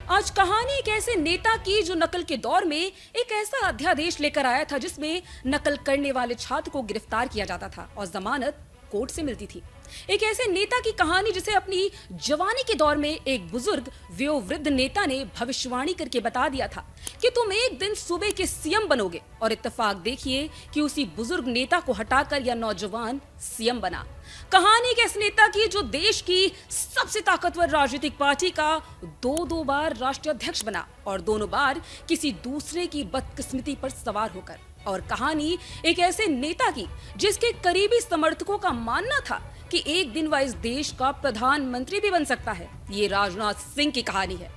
आज कहानी एक ऐसे नेता की जो नकल के दौर में एक ऐसा अध्यादेश लेकर आया था जिसमें नकल करने वाले छात्र को गिरफ्तार किया जाता था और जमानत कोर्ट से मिलती थी। एक ऐसे नेता की कहानी जिसे अपनी जवानी के दौर में एक बुजुर्ग वयोवृद्ध नेता ने भविष्यवाणी करके बता दिया था कि तुम एक दिन सूबे के सीएम बनोगे, और इत्तेफाक देखिए कि उसी बुजुर्ग नेता को हटाकर यह नौजवान सीएम बना। कहानी एक ऐसे नेता की जो देश की सबसे ताकतवर राजनीतिक पार्टी का दो बार राष्ट्रीय अध्यक्ष बना, और दोनों बार किसी दूसरे की बदकिस्मती पर सवार होकर। और कहानी एक ऐसे नेता की जिसके करीबी समर्थकों का मानना था कि एक दिन वह इस देश का प्रधानमंत्री भी बन सकता है। ये राजनाथ सिंह की कहानी है।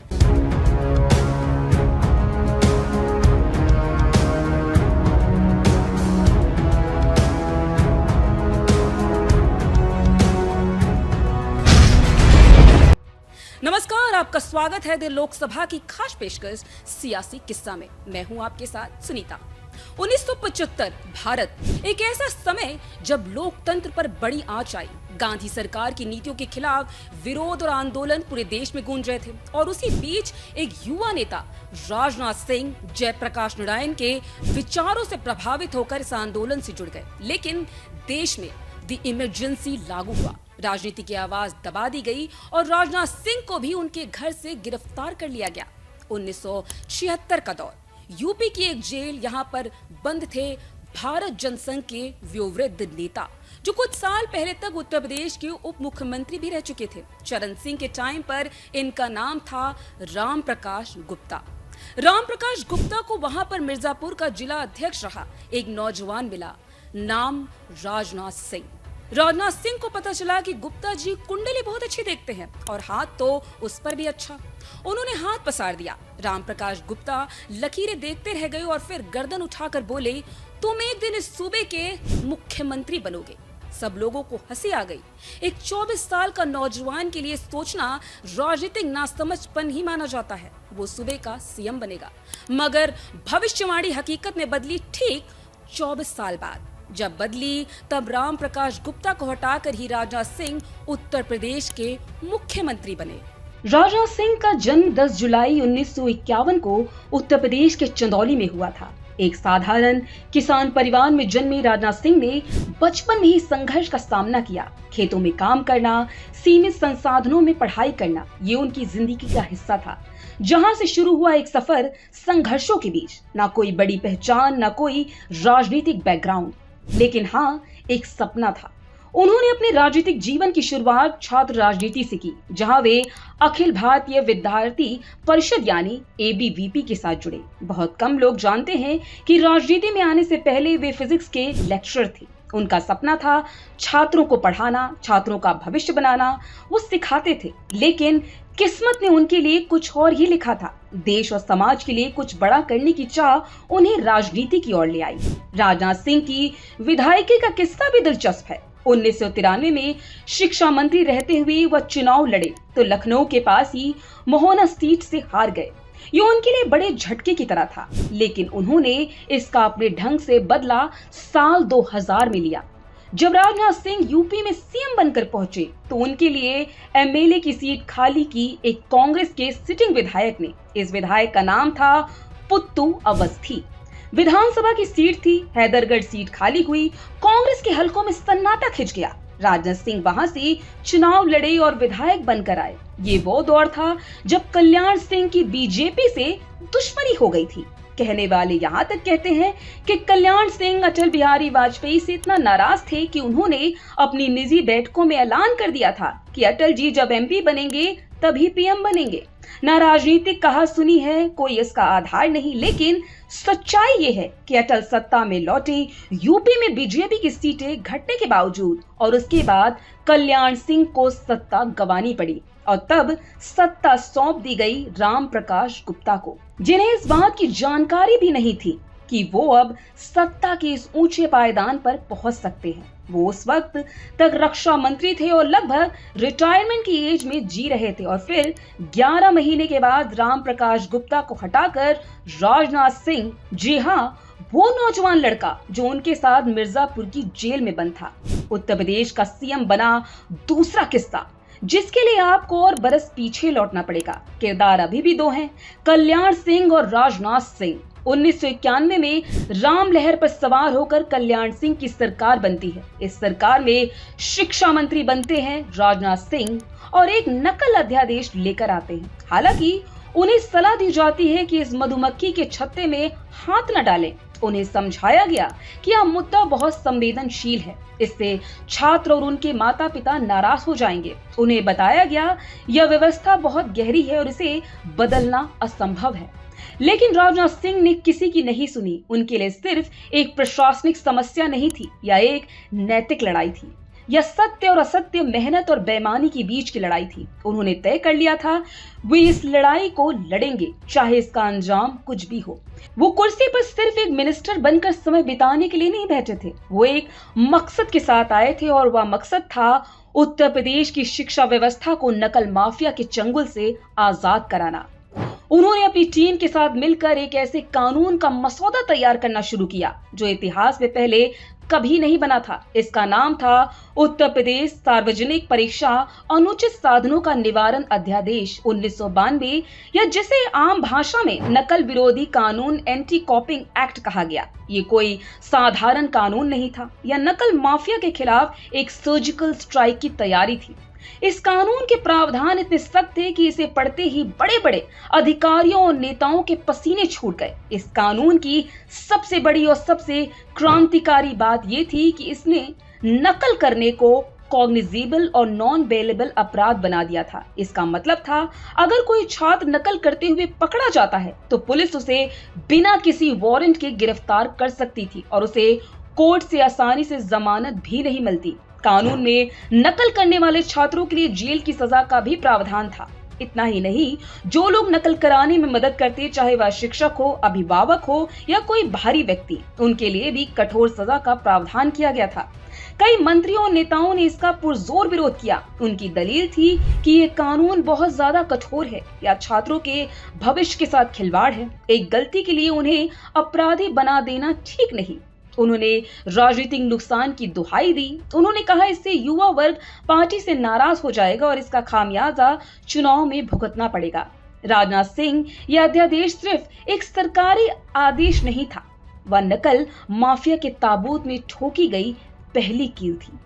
नमस्कार, आपका स्वागत है दिल्ली लोकसभा की खास पेशकश सियासी किस्सा में। मैं हूं आपके साथ सुनीता। 1975 भारत एक ऐसा समय जब लोकतंत्र पर बड़ी आंच आई। गांधी सरकार की नीतियों के खिलाफ विरोध और आंदोलन पूरे देश में गूंज रहे थे, और उसी बीच एक युवा नेता राजनाथ सिंह जयप्रकाश नारायण के विचारों से प्रभावित होकर इस आंदोलन से जुड़ गए। लेकिन देश में द इमरजेंसी लागू हुआ, राजनीति की आवाज दबा दी गई और राजनाथ सिंह को भी उनके घर से गिरफ्तार कर लिया गया। 1976 का दौर, यूपी की एक जेल, यहाँ पर बंद थे भारत जनसंघ के वयोवृद्ध नेता जो कुछ साल पहले तक उत्तर प्रदेश के उप मुख्यमंत्री भी रह चुके थे। चरण सिंह के टाइम पर इनका नाम था राम प्रकाश गुप्ता। राम प्रकाश गुप्ता को वहां पर मिर्जापुर का जिला अध्यक्ष रहा एक नौजवान मिला, नाम राजनाथ सिंह। राजनाथ सिंह को पता चला कि गुप्ता जी कुंडली बहुत अच्छी देखते हैं और हाथ तो उस पर भी अच्छा। उन्होंने हाथ पसार दिया। राम प्रकाश गुप्ता लकीरें देखते रह गए और फिर गर्दन उठाकर बोले, तुम एक दिन इस सूबे के मुख्यमंत्री बनोगे। सब लोगों को हंसी आ गई। एक 24 साल का नौजवान के लिए सोचना राजनीतिक नासमझपन ही माना जाता है। वो सूबे का सीएम बनेगा, मगर भविष्यवाणी हकीकत में बदली ठीक 24 साल बाद। जब बदली तब राम प्रकाश गुप्ता को हटाकर ही राजनाथ सिंह उत्तर प्रदेश के मुख्यमंत्री बने। राजनाथ सिंह का जन्म 10 जुलाई 1951 को उत्तर प्रदेश के चंदौली में हुआ था। एक साधारण किसान परिवार में जन्मे राजनाथ सिंह ने बचपन में ही संघर्ष का सामना किया। खेतों में काम करना, सीमित संसाधनों में पढ़ाई करना, ये उनकी जिंदगी का हिस्सा था। जहां से शुरू हुआ एक सफर संघर्षों के बीच, ना कोई बड़ी पहचान, ना कोई राजनीतिक बैकग्राउंड, लेकिन हाँ, एक सपना था। उन्होंने अपने राजनीतिक जीवन की शुरुआत छात्र राजनीति से की, जहां वे अखिल भारतीय विद्यार्थी परिषद यानी ABVP के साथ जुड़े। बहुत कम लोग जानते हैं कि राजनीति में आने से पहले वे फिजिक्स के लेक्चरर थे। उनका सपना था छात्रों को पढ़ाना, छात्रों का भविष्य बनाना। वो सिखाते थे, लेकिन किस्मत ने उनके लिए कुछ और ही लिखा था। देश और समाज के लिए कुछ बड़ा करने की चाह उन्हें राजनीति की ओर ले आई। राजनाथ सिंह की विधायकी का किस्सा भी दिलचस्प है। 1993 में शिक्षा मंत्री रहते हुए वह चुनाव लड़े तो लखनऊ के पास ही मोहना सीट से हार गए। ये उनके लिए बड़े झटके की तरह था, लेकिन उन्होंने इसका अपने ढंग से बदला साल 2000 में लिया। जब राजनाथ सिंह यूपी में सीएम बनकर पहुंचे तो उनके लिए MLA की सीट खाली की एक कांग्रेस के सिटिंग विधायक ने। इस विधायक का नाम था पुत्तू अवस्थी। विधानसभा की सीट थी, हैदरगढ़ सीट खाली हुई। कांग्रेस के हलकों में सन्नाटा खिंच गया। राजनाथ सिंह वहां से चुनाव लड़े और विधायक बनकर आए। ये वो दौर था जब कल्याण सिंह की बीजेपी से दुश्मनी हो गई थी। कहने वाले यहाँ तक कहते हैं कि कल्याण सिंह अटल बिहारी वाजपेयी से इतना नाराज थे कि उन्होंने अपनी निजी बैठकों में ऐलान कर दिया था कि अटल जी जब MP बनेंगे तभी PM बनेंगे। ना राजनीतिक कहा सुनी है, कोई इसका आधार नहीं, लेकिन सच्चाई ये है कि अटल सत्ता में लौटे। यूपी में बीजेपी की सीटें घटने के बावजूद और उसके बाद कल्याण सिंह को सत्ता गंवानी पड़ी, और तब सत्ता सौंप दी गई राम प्रकाश गुप्ता को, जिन्हें इस बात की जानकारी भी नहीं थी कि वो अब सत्ता के इस ऊंचे पायदान पर पहुंच सकते हैं। वो उस वक्त तक रक्षा मंत्री थे और लगभग रिटायरमेंट की एज में जी रहे थे, और फिर 11 महीने के बाद राम प्रकाश गुप्ता को हटाकर राजनाथ सिंह, जी हाँ, वो नौजवान लड़का जो उनके साथ मिर्जापुर की जेल में बंद था, उत्तर प्रदेश का सीएम बना। दूसरा किस्सा, जिसके लिए आपको और बरस पीछे लौटना पड़ेगा। किरदार अभी भी दो हैं, कल्याण सिंह और राजनाथ सिंह। 1991 में राम लहर पर सवार होकर कल्याण सिंह की सरकार बनती है। इस सरकार में शिक्षा मंत्री बनते हैं राजनाथ सिंह और एक नकल अध्यादेश लेकर आते हैं। हालांकि उन्हें सलाह दी जाती है कि इस मधुमक्खी के छत्ते में हाथ न डालें। उन्हें समझाया गया कि यह मुद्दा बहुत संवेदनशील है, इससे छात्र और उनके माता पिता नाराज हो जाएंगे। उन्हें बताया गया यह व्यवस्था बहुत गहरी है और इसे बदलना असंभव है। लेकिन राजनाथ सिंह ने किसी की नहीं सुनी। उनके लिए सिर्फ एक प्रशासनिक समस्या नहीं थी, यह एक नैतिक लड़ाई थी। यह सत्य और असत्य, मेहनत और बेईमानी के बीच की लड़ाई थी। उन्होंने तय कर लिया था वे इस लड़ाई को लड़ेंगे, चाहे इसका अंजाम कुछ भी हो। वो कुर्सी पर सिर्फ एक मिनिस्टर बनकर समय बिताने के लिए नहीं बैठे थे, वो एक मकसद के साथ आए थे और वह मकसद था उत्तर प्रदेश की शिक्षा व्यवस्था को नकल माफिया के चंगुल से आजाद कराना। उन्होंने अपनी टीम के साथ मिलकर एक ऐसे कानून का मसौदा तैयार करना शुरू किया जो इतिहास में पहले कभी नहीं बना था। इसका नाम था उत्तर प्रदेश सार्वजनिक परीक्षा अनुचित साधनों का निवारण अध्यादेश 1992, या जिसे आम भाषा में नकल विरोधी कानून एंटी कॉपिंग एक्ट कहा गया। ये कोई साधारण कानून नहीं था, यह नकल माफिया के खिलाफ एक सर्जिकल स्ट्राइक की तैयारी थी। इस कानून के प्रावधान इतने सख्त थे कि इसे पढ़ते ही बड़े बड़े अधिकारियों और नेताओं के पसीने छूट गए। इस कानून की सबसे बड़ी और सबसे क्रांतिकारी बात यह थी कि इसने नकल करने को कॉग्निजेबल और नॉन बेलेबल अपराध बना दिया था। इसका मतलब था अगर कोई छात्र नकल करते हुए पकड़ा जाता है तो पुलिस उसे बिना किसी वारंट के गिरफ्तार कर सकती थी और उसे कोर्ट से आसानी से जमानत भी नहीं मिलती। कानून में नकल करने वाले छात्रों के लिए जेल की सजा का भी प्रावधान था। इतना ही नहीं, जो लोग नकल कराने में मदद करते, चाहे वह शिक्षक हो, अभिभावक हो या कोई बाहरी व्यक्ति, उनके लिए भी कठोर सजा का प्रावधान किया गया था। कई मंत्रियों और नेताओं ने इसका पुरजोर विरोध किया। उनकी दलील थी कि ये कानून बहुत ज्यादा कठोर है या छात्रों के भविष्य के साथ खिलवाड़ है। एक गलती के लिए उन्हें अपराधी बना देना ठीक नहीं। उन्होंने राजनीतिक नुकसान की दुहाई दी। उन्होंने कहा इससे युवा वर्ग पार्टी से नाराज हो जाएगा और इसका खामियाजा चुनाव में भुगतना पड़ेगा। राजनाथ सिंह यह अध्यादेश सिर्फ एक सरकारी आदेश नहीं था, वह नकल माफिया के ताबूत में ठोकी गई पहली कील थी।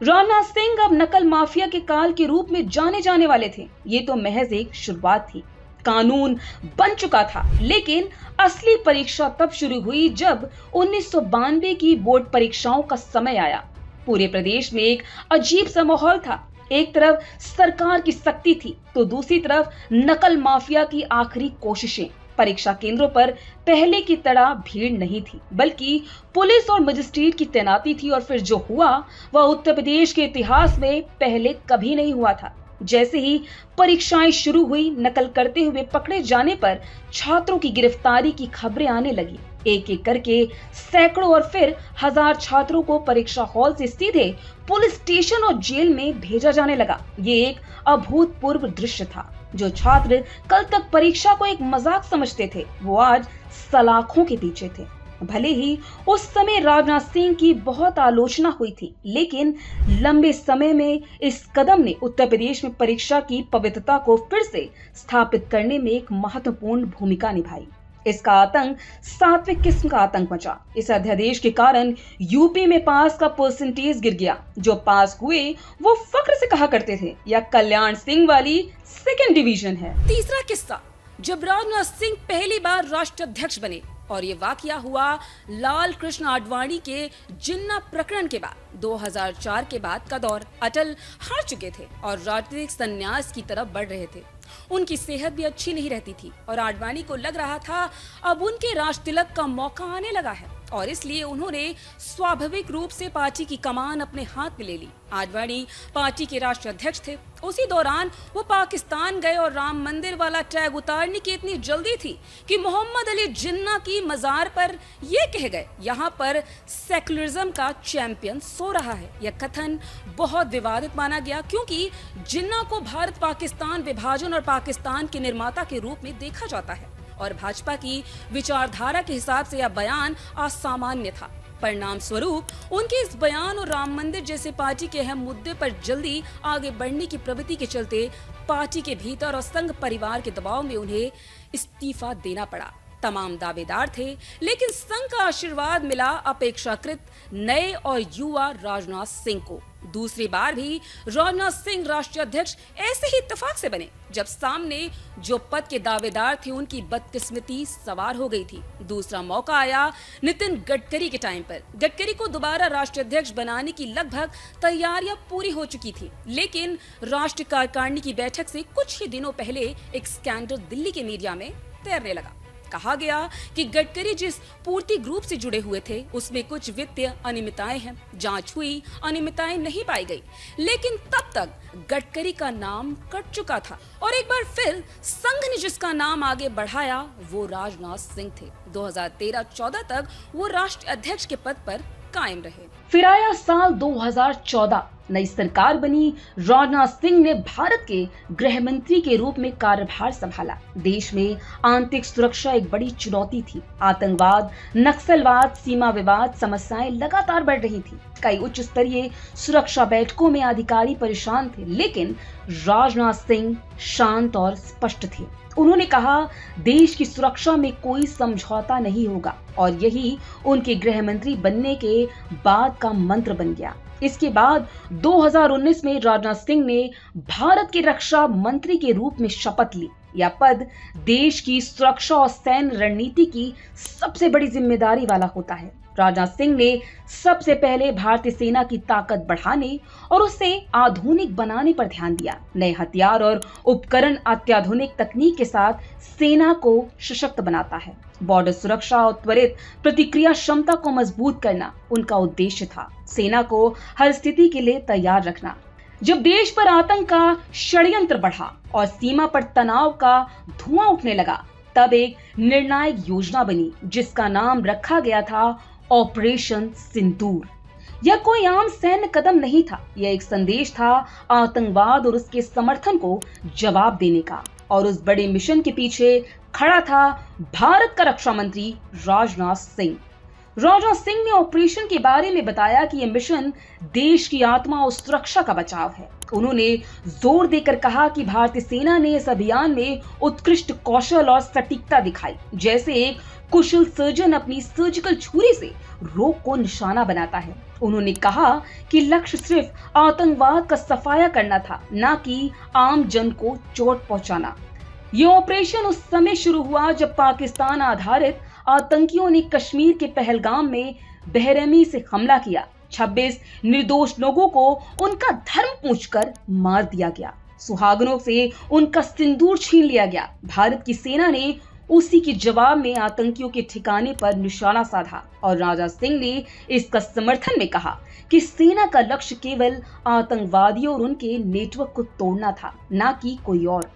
राजनाथ सिंह अब नकल माफिया के काल के रूप में जाने जाने वाले थे। ये तो महज एक शुरुआत थी। कानून बन चुका था, लेकिन असली परीक्षा तब शुरू हुई जब 1992 की बोर्ड परीक्षाओं का समय आया। पूरे प्रदेश में एक अजीब सा माहौल था। एक तरफ सरकार की सख्ती थी तो दूसरी तरफ नकल माफिया की आखिरी कोशिशें। परीक्षा केंद्रों पर पहले की तरह भीड़ नहीं थी, बल्कि पुलिस और मजिस्ट्रेट की तैनाती थी। और फिर जो हुआ वह उत्तर प्रदेश के इतिहास में पहले कभी नहीं हुआ था। जैसे ही परीक्षाएं शुरू हुई, नकल करते हुए पकड़े जाने पर छात्रों की गिरफ्तारी की खबरें आने लगी। एक एक करके सैकड़ों और फिर हजार छात्रों को परीक्षा हॉल से सीधे पुलिस स्टेशन और जेल में भेजा जाने लगा। ये एक अभूतपूर्व दृश्य था। जो छात्र कल तक परीक्षा को एक मजाक समझते थे, वो आज सलाखों के पीछे थे। भले ही उस समय राजनाथ सिंह की बहुत आलोचना हुई थी, लेकिन लंबे समय में इस कदम ने उत्तर प्रदेश में परीक्षा की पवित्रता को फिर से स्थापित करने में एक महत्वपूर्ण भूमिका निभाई। इसका आतंक सात्विक किस्म का आतंक मचा। इस अध्यादेश के कारण यूपी में पास का परसेंटेज गिर गया। जो पास हुए वो फख्र से कहा करते थे या कल्याण सिंह वाली सेकेंड डिवीजन है। तीसरा किस्सा, जब राजनाथ सिंह पहली बार राष्ट्राध्यक्ष बने, और ये वाकया हुआ लाल कृष्ण आडवाणी के जिन्ना प्रकरण के बाद। 2004 के बाद का दौर। अटल हार चुके थे और राजनीतिक संन्यास की तरफ बढ़ रहे थे। उनकी सेहत भी अच्छी नहीं रहती थी और आडवाणी को लग रहा था अब उनके राज तिलक का मौका आने लगा है और इसलिए उन्होंने स्वाभाविक रूप से पार्टी की कमान अपने हाथ में ले ली। आडवाणी पार्टी के राष्ट्राध्यक्ष थे। उसी दौरान वो पाकिस्तान गए और राम मंदिर वाला टैग उतारने की इतनी जल्दी थी कि मोहम्मद अली जिन्ना की मजार पर ये कह गए, यहाँ पर सेकुलरिज्म का चैंपियन सो रहा है। यह कथन बहुत विवादित माना गया क्योंकि जिन्ना को भारत पाकिस्तान विभाजन और पाकिस्तान के निर्माता के रूप में देखा जाता है और भाजपा की विचारधारा के हिसाब से यह बयान असामान्य था। परिणाम स्वरूप उनके इस बयान और राम मंदिर जैसे पार्टी के अहम मुद्दे पर जल्दी आगे बढ़ने की प्रवृत्ति के चलते पार्टी के भीतर और संघ परिवार के दबाव में उन्हें इस्तीफा देना पड़ा। तमाम दावेदार थे, लेकिन संघ का आशीर्वाद मिला अपेक्षाकृत नए और युवा राजनाथ सिंह को। दूसरी बार भी राजनाथ सिंह राष्ट्रीय अध्यक्ष ऐसे ही इत्तेफाक से बने जब सामने जो पद के दावेदार थे उनकी बदकिस्मती सवार हो गई थी। दूसरा मौका आया नितिन गडकरी के टाइम पर। गडकरी को दोबारा राष्ट्रीय अध्यक्ष बनाने की लगभग तैयारियां पूरी हो चुकी थी, लेकिन राष्ट्रीय कार्यकारिणी की बैठक से कुछ ही दिनों पहले एक स्कैंडल दिल्ली के मीडिया में तैरने लगा। कहा गया कि गडकरी जिस पूर्ति ग्रुप से जुड़े हुए थे उसमें कुछ वित्तीय अनियमितताएं हैं। जांच हुई, अनियमितताएं नहीं पाई गई, लेकिन तब तक गडकरी का नाम कट चुका था और एक बार फिर संघ ने जिसका नाम आगे बढ़ाया वो राजनाथ सिंह थे। 2013-14 तक वो राष्ट्रीय अध्यक्ष के पद पर कायम रहे। फिर आया साल 2014, नई सरकार बनी। राजनाथ सिंह ने भारत के गृह मंत्री के रूप में कार्यभार संभाला। देश में आंतरिक सुरक्षा एक बड़ी चुनौती थी। आतंकवाद, नक्सलवाद, सीमा विवाद समस्याएं लगातार बढ़ रही थी। कई उच्च स्तरीय सुरक्षा बैठकों में अधिकारी परेशान थे, लेकिन राजनाथ सिंह शांत और स्पष्ट थे। उन्होंने कहा देश की सुरक्षा में कोई समझौता नहीं होगा, और यही उनके गृह मंत्री बनने के बाद का मंत्र बन गया। इसके बाद 2019 में राजनाथ सिंह ने भारत के रक्षा मंत्री के रूप में शपथ ली। यह पद देश की सुरक्षा और सैन्य रणनीति की सबसे बड़ी जिम्मेदारी वाला होता है। राजनाथ सिंह ने सबसे पहले भारतीय सेना की ताकत बढ़ाने और उसे आधुनिक बनाने पर ध्यान दिया। नए हथियार और उपकरण अत्याधुनिक तकनीक के साथ सेना को सशक्त बनाता है। बॉर्डर सुरक्षा और त्वरित प्रतिक्रिया क्षमता को मजबूत करना उनका उद्देश्य था। सेना को हर स्थिति के लिए तैयार रखना। जब देश पर आतंक का षड्यंत्र बढ़ा और सीमा पर तनाव का धुआं उठने लगा, तब एक निर्णायक योजना बनी जिसका नाम रखा गया था ऑपरेशन सिंदूर। यह कोई आम सैन्य कदम नहीं था, यह एक संदेश था आतंकवाद और उसके समर्थन को जवाब देने का। और उस बड़े मिशन के पीछे खड़ा था भारत का रक्षा मंत्री राजनाथ सिंह। राजनाथ सिंह ने ऑपरेशन के बारे में बताया कि यह मिशन देश की आत्मा और सुरक्षा का बचाव है। उन्होंने जोर देकर कहा कि भारतीय सेना ने इस अभियान में उत्कृष्ट कौशल और सटीकता दिखाई, जैसे एक कुशल सर्जन अपनी सर्जिकल छुरी से रोग को निशाना बनाता है। उन्होंने कहा कि लक्ष्य सिर्फ आतंकवाद का सफाया करना था, न कि आम जन को चोट पहुंचाना। ये ऑपरेशन उस समय शुरू हुआ जब पाकिस्तान आधारित आतंकियों ने कश्मीर के पहलगाम में बेरहमी से हमला किया। 26 निर्दोष लोगों को उनका धर्म पूछकर मार दिया गया। सुहागनों से उनका सिंदूर छीन लिया गया। भारत की सेना ने उसी के जवाब में आतंकियों के ठिकाने पर निशाना साधा और राजनाथ सिंह ने इसका समर्थन में कहा कि सेना का लक्ष्य केवल आतंकवादियों और उनके नेटवर्क को तोड़ना था, न कि कोई और।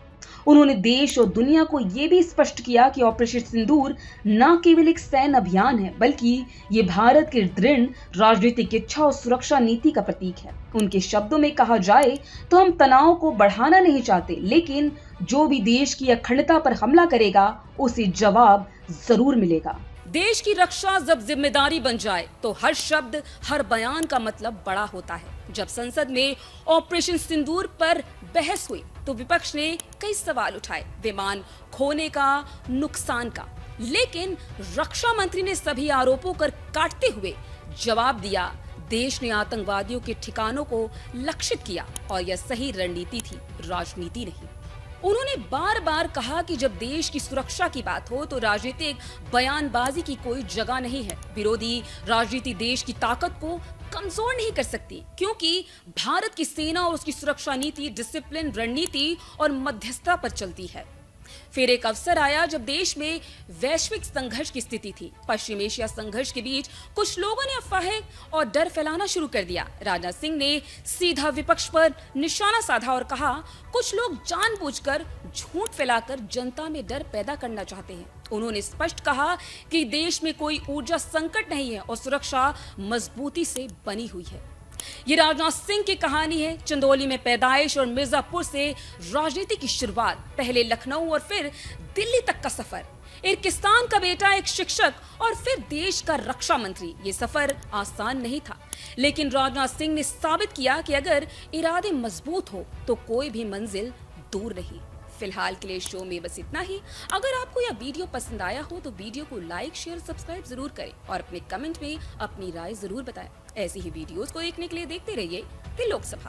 उन्होंने देश और दुनिया को ये भी स्पष्ट किया कि ऑपरेशन सिंदूर न केवल एक सैन्य अभियान है, बल्कि ये भारत की दृढ़ राजनीतिक इच्छा और सुरक्षा नीति का प्रतीक है। उनके शब्दों में कहा जाए तो हम तनाव को बढ़ाना नहीं चाहते, लेकिन जो भी देश की अखंडता पर हमला करेगा उसे जवाब जरूर मिलेगा। देश की रक्षा जब जिम्मेदारी बन जाए तो हर शब्द, हर बयान का मतलब बड़ा होता है। जब संसद में ऑपरेशन सिंदूर पर बहस हुई तो विपक्ष ने कई सवाल उठाए, विमान खोने का, नुकसान का, लेकिन रक्षा मंत्री ने सभी आरोपों को काटते हुए जवाब दिया, देश ने आतंकवादियों के ठिकानों को लक्षित किया और यह सही रणनीति थी, राजनीति नहीं। उन्होंने बार बार कहा कि जब देश की सुरक्षा की बात हो तो राजनीतिक बयानबाजी की कोई जगह नहीं है। विरोधी राजनीति देश की ताकत को कमजोर नहीं कर सकती, क्योंकि भारत की सेना और उसकी सुरक्षा नीति डिसिप्लिन, रणनीति और मध्यस्थता पर चलती है। फिर एक अवसर आया जब देश में वैश्विक संघर्ष की स्थिति थी। पश्चिम एशिया संघर्ष के बीच कुछ लोगों ने अफवाहें और डर फैलाना शुरू कर दिया। राजनाथ सिंह ने सीधा विपक्ष पर निशाना साधा और कहा, कुछ लोग जानबूझकर झूठ फैलाकर जनता में डर पैदा करना चाहते हैं। उन्होंने स्पष्ट कहा कि देश में कोई ऊर्जा संकट नहीं है और सुरक्षा मजबूती से बनी हुई है। ये राजनाथ सिंह की कहानी है। चंदौली में पैदाइश और मिर्जापुर से राजनीति की शुरुआत, पहले लखनऊ और फिर दिल्ली तक का सफर। एक किसान का बेटा, एक शिक्षक और फिर देश का रक्षा मंत्री। ये सफर आसान नहीं था, लेकिन राजनाथ सिंह ने साबित किया कि अगर इरादे मजबूत हो तो कोई भी मंजिल दूर नहीं। फिलहाल के लिए शो में बस इतना ही। अगर आपको यह वीडियो पसंद आया हो तो वीडियो को लाइक, शेयर, सब्सक्राइब जरूर करें और अपने कमेंट में अपनी राय जरूर बताएं। ऐसी ही वीडियोस को देखने के लिए देखते रहिए द लोकसभा।